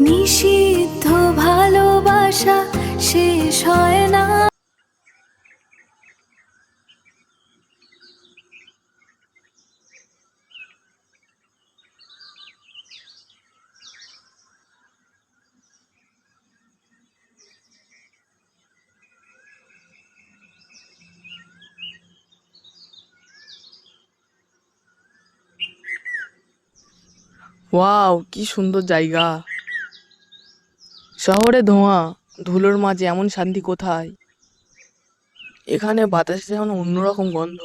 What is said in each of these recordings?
নিষিদ্ধ ভালোবাসা শেষ হয় না। ওয়াও, কি সুন্দর জায়গা! শহরে ধোঁয়া, ধুলোর মাঝে এমন শান্তি কোথায়? এখানে বাতাসে যেমন অন্যরকম গন্ধ।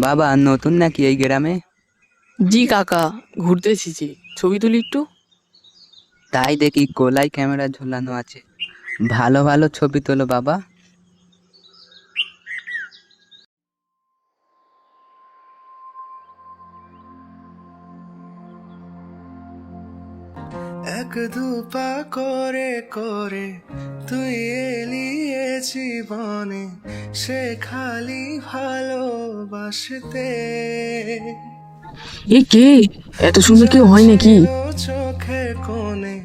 বাবা নতুন নাকি এই গ্রামে? জি কাকা, ঘুরতে এসেছি। ছবি তুলি একটু। তাই দেখি গোলায় ক্যামেরা ঝুলানো আছে। ভালো ভালো ছবি তোলো বাবা। এক দুপা করে করে তুই এলি এ জীবনে, সে খালি ভালোবাসতে। এ কে? এত সুন্দর কেউ হয় নাকি? চোখে কোণে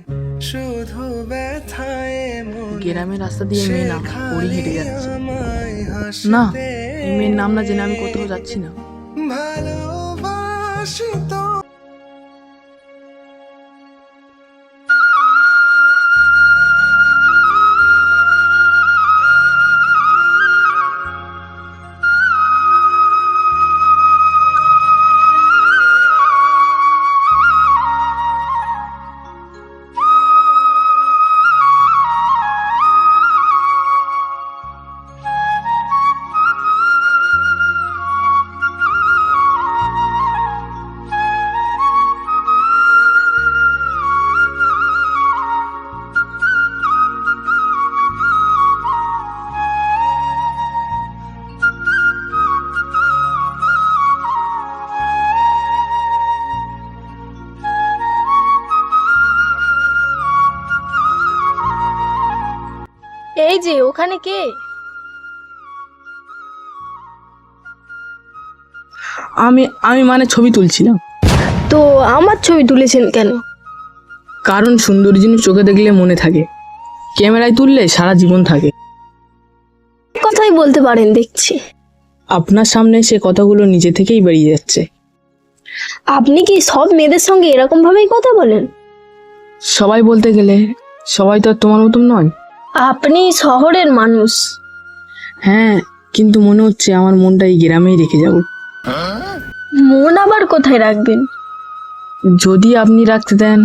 শুধু ব্যথায় মনে, গ্রামের রাস্তা দিয়ে মেয়ে না পরি হেঁটে যাচ্ছে। আমায় না, হাসতে। এই মেয়ের নাম না জেনে আমি কোথাও যাচ্ছি না। ভালোবাসি তো। এই যে ওখানে কে? আমি আমি মানে ছবি তুলছিলাম। তো আমার ছবি তুলেছেন কেন? কারণ সুন্দর জিনিস চোখে দেখলে মনে থাকে, ক্যামেরায় তুললে সারা জীবন থাকে। কথাই বলতে পারেন দেখছি। আপনার সামনে সে কথাগুলো নিজে থেকেই বেরিয়ে যাচ্ছে। আপনি কি সব মেয়েদের সঙ্গে এরকম ভাবেই কথা বলেন? সবাই বলতে গেলে সবাই তো আর তোমার মতন নয়। আপনি শহরের মানুষ। হ্যাঁ, কিন্তু মনে হচ্ছে আমার মনটা এই গ্রামেই রেখে যাব। মন আবার কোথায় রাখবেন? যদি আপনি রাখতে দেন,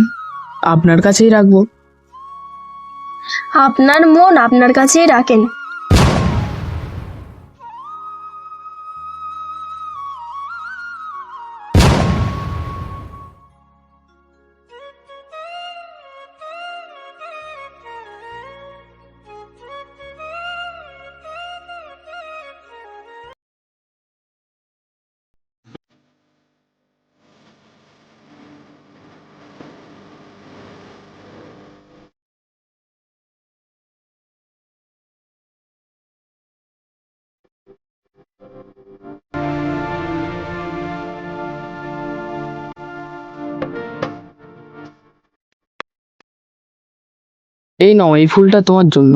আপনার কাছেই রাখবো। আপনার মন আপনার কাছেই রাখেন। এই নাও, এই ফুলটা তোমার জন্য।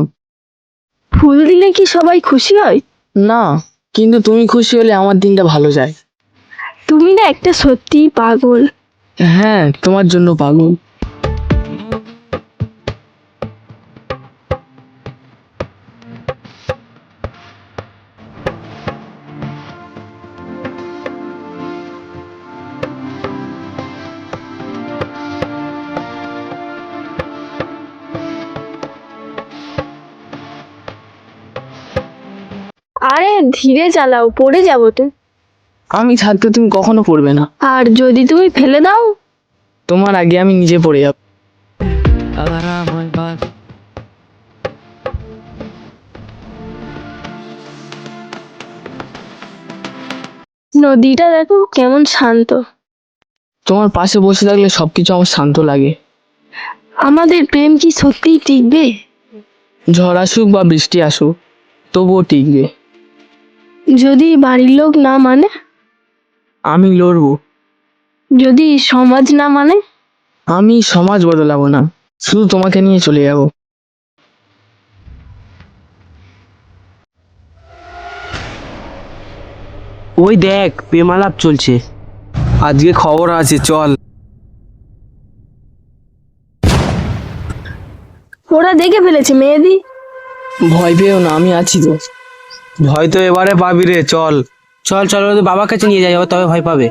ফুল দিলে কি সবাই খুশি হয়? না, কিন্তু তুমি খুশি হলে আমার দিনটা ভালো যায়। তুমি না একটা সত্যিই পাগল। হ্যাঁ, তোমার জন্য পাগল। আরে ধীরে চালাও, পড়ে যাবো তো। আমি থাকতে তুমি কখনো পড়বে না। আর যদি তুমি ফেলে দাও? তোমার আগে আমি নিজে পড়ে যাব। নদীটা দেখো কেমন শান্ত। তোমার পাশে বসে থাকলে সবকিছু আমার শান্ত লাগে। আমাদের প্রেম কি সত্যিই টিকবে? ঝড় আসুক বা বৃষ্টি আসুক, তবুও টিকবে। যদি বাড়ির লোক না মানে? আমি লড়বো। যদি সমাজ না মানে? আমি সমাজ বদলাবো না, শুধু তোমাকে নিয়ে চলে যাব। ওই দেখ প্রেমালাপ চলছে। আজকে খবর আছে, চল। ওরা দেখে ফেলেছে মেহেদি। ভয় পেও না, আমি আছি তো। ভয় তো এবারে পাবি রে, চল। চল চল ওদের বাবার কাছে নিয়ে যাই, ও তবে ভয় পাবে।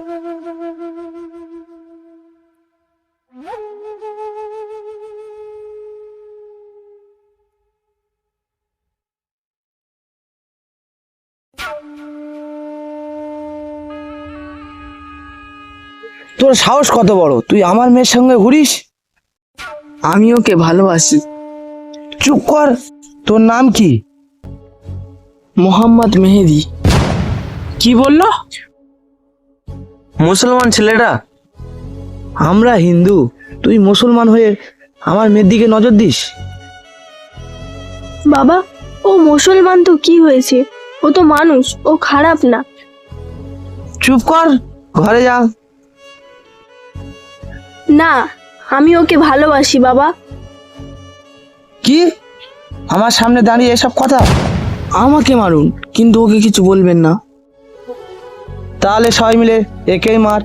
তোর সাহস কত বড়, তুই আমার মেয়ের সঙ্গে ঘুরিস? আমি ওকে ভালোবাসি। চুপ কর, তোর নাম কি? মোহাম্মদ মেহেদি। কি বললো? মুসলমান ছেলেটা। আমরা হিন্দু, তুই মুসলমান হয়ে আমার মেয়ের দিকে নজর দিস? বাবা, ও মুসলমান তো কি হয়েছে, ও তো মানুষ, ও খারাপ না। চুপ কর, ঘরে যা। না, আমি ওকে ভালোবাসি বাবা। কি? আমার সামনে দাঁড়িয়ে এসব কথা? আমাকে মারুন, কিন্তু ওকে কিছু বলবেন না। তাহলে সবাই মিলে একেই মার।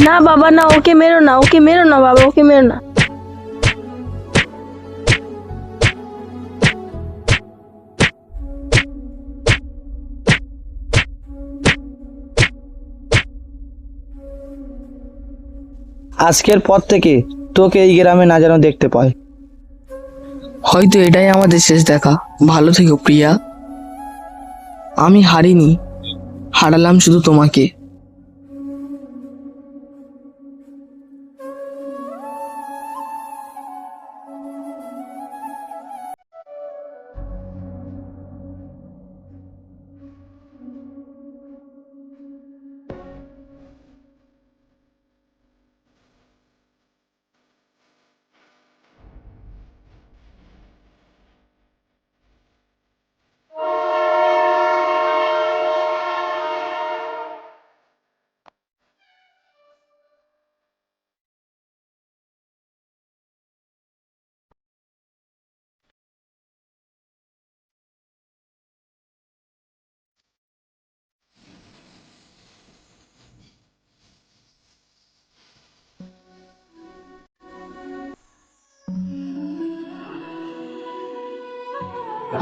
না বাবা, না, ওকে মেরো না, ওকে মেরো না বাবা, ওকে মেরো না। আজকের পর থেকে তোকে এই গ্রামে না যেন দেখতে পায়। হয়তো এটাই আমাদের শেষ দেখা। ভালো থেকো প্রিয়া। আমি হারিনি, হারালাম শুধু তোমাকে।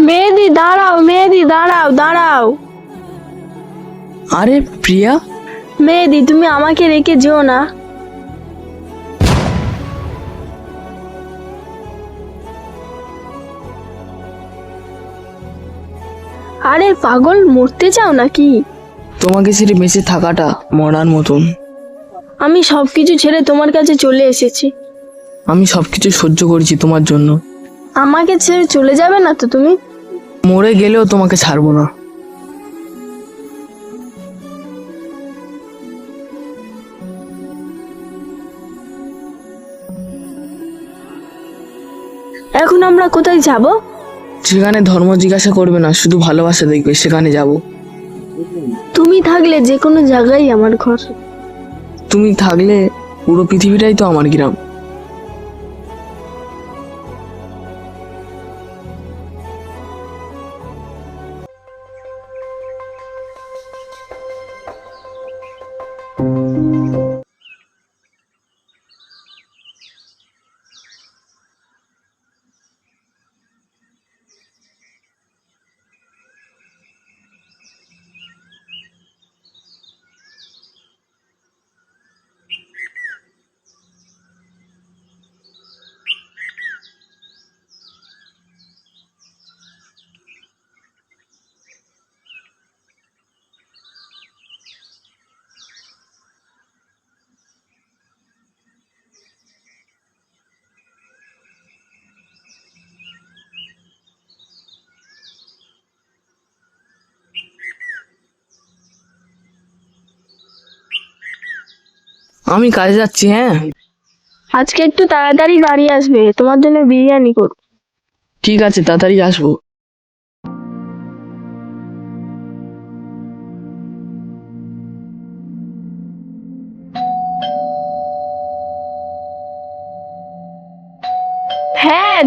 মেহেদি দাঁড়াও, মেহেদি দাঁড়াও, দাঁড়াও। আরে প্রিয়া, মেহেদি, তুমি আমাকে রেখে যেও না। আরে পাগল, মরতে চাও নাকি? তোমাকে ছেড়ে বেঁচে থাকাটা মরার মতন। আমি সবকিছু ছেড়ে তোমার কাছে চলে এসেছি। আমি সবকিছু সহ্য করেছি তোমার জন্য। আমাকে ছেড়ে চলে যাবে না তো তুমি? মরে গেলেও তোমাকে ছাড়বো না। এখন আমরা কোথায় যাব? যেখানে ধর্ম জিজ্ঞাসা করবে না, শুধু ভালোবাসা দেখবে, সেখানে যাব। তুমি থাকলে যে কোনো জায়গায় আমার ঘর। তুমি থাকলে পুরো পৃথিবীটাই তো আমার গ্রাম। আমি কাজে যাচ্ছি, হ্যাঁ। আজকে একটু তাড়াতাড়ি বাড়ি আসবে, তোমার জন্য বিরিয়ানি করব। ঠিক আছে, তাড়াতাড়ি আসবো।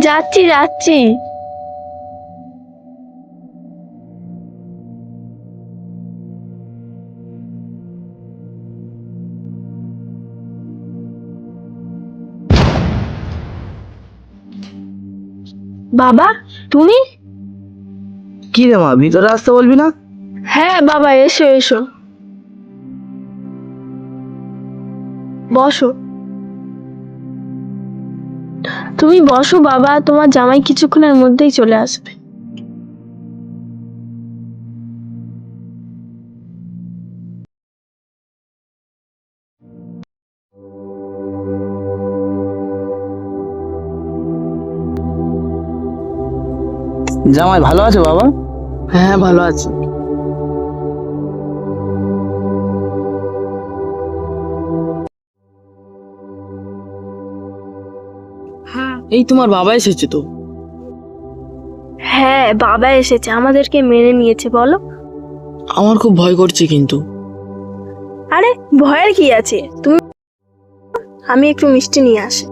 যাচ্ছি যাচ্ছি। বাবা, তুমি? কি রে মা, ভিতরে আসতে বলবি না? হ্যাঁ বাবা, এসো এসো, বসো। তুমি বসো বাবা, তোমার জামাই কিছুক্ষণের মধ্যেই চলে আসবে। জামাই ভালো আছে বাবা? হ্যাঁ ভালো আছি। এই তোমার বাবা এসেছে তো? হ্যাঁ বাবা এসেছে, আমাদেরকে মেনে নিয়েছে। বলো। আমার খুব ভয় করছে কিন্তু। আরে ভয়ের কি আছে, তুমি, আমি একটু মিষ্টি নিয়ে আসি।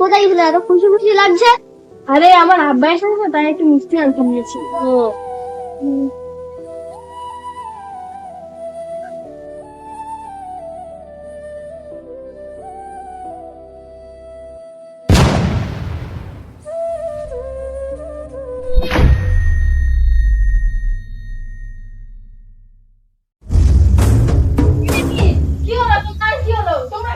কোথায় গেলে এত খুশি খুশি লাগছে? আরে আমার আব্বা এসেছে, তাই একটু মিষ্টি আনতে নিয়েছি। ও কি হলো? তোমার কি হলো? তোমরা